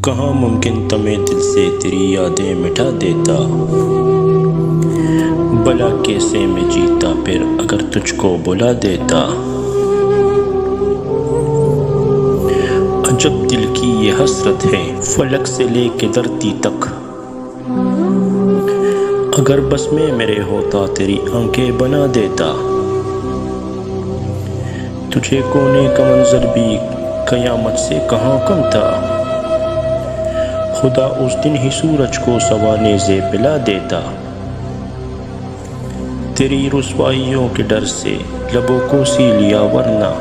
کہاں ممکن تھا میں دل سے تیری یادیں مٹا دیتا، بھلا کیسے میں جیتا پھر اگر تجھ کو بلا دیتا۔ عجب دل کی یہ حسرت ہے فلک سے لے کے دھرتی تک، اگر بس میں میرے ہوتا تیری آنکھیں بنا دیتا۔ تجھے کونے کا منظر بھی قیامت سے کہاں کم تھا، خدا اس دن ہی سورج کو سوانے سے پلا دیتا۔ تیری رسوائیوں کے ڈر سے لبوں کو سی لیا، ورنہ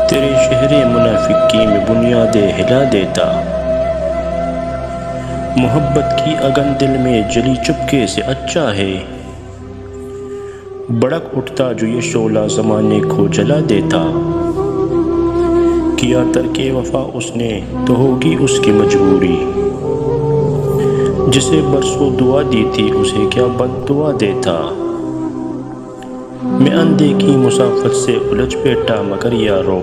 تیرے شہر منافق کی میں بنیادیں ہلا دیتا۔ محبت کی اگن دل میں جلی چپکے سے اچھا ہے، بڑک اٹھتا جو یہ شعلہ زمانے کو جلا دیتا۔ کیا ترک وفا اس نے تو ہوگی اس کی مجبوری، جسے برسوں دعا دی تھی اسے کیا بد دعا دیتا۔ میں اندھے کی مسافت سے الجھ بیٹھا مگر یارو،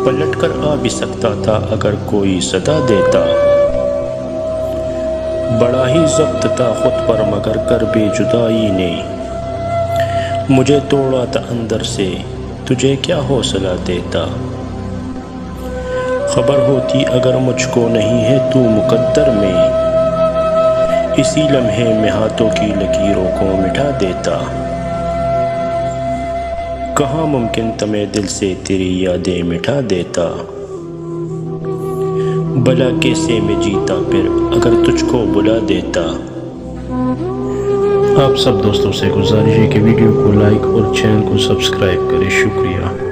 پلٹ کر آ بھی سکتا تھا اگر کوئی صدا دیتا۔ بڑا ہی ضبط تھا خود پر مگر کرب جدائی نے مجھے توڑا تھا اندر سے، تجھے کیا حوصلہ دیتا۔ خبر ہوتی اگر مجھ کو نہیں ہے تو مقدر میں، اسی لمحے میں ہاتھوں کی لکیروں کو مٹا دیتا۔ کہاں ممکن تھا میں دل سے تیری یادیں مٹا دیتا، بھلا کیسے میں جیتا پھر اگر تجھ کو بلا دیتا۔ آپ سب دوستوں سے گزارش ہے کہ ویڈیو کو لائک اور چینل کو سبسکرائب کریں۔ شکریہ۔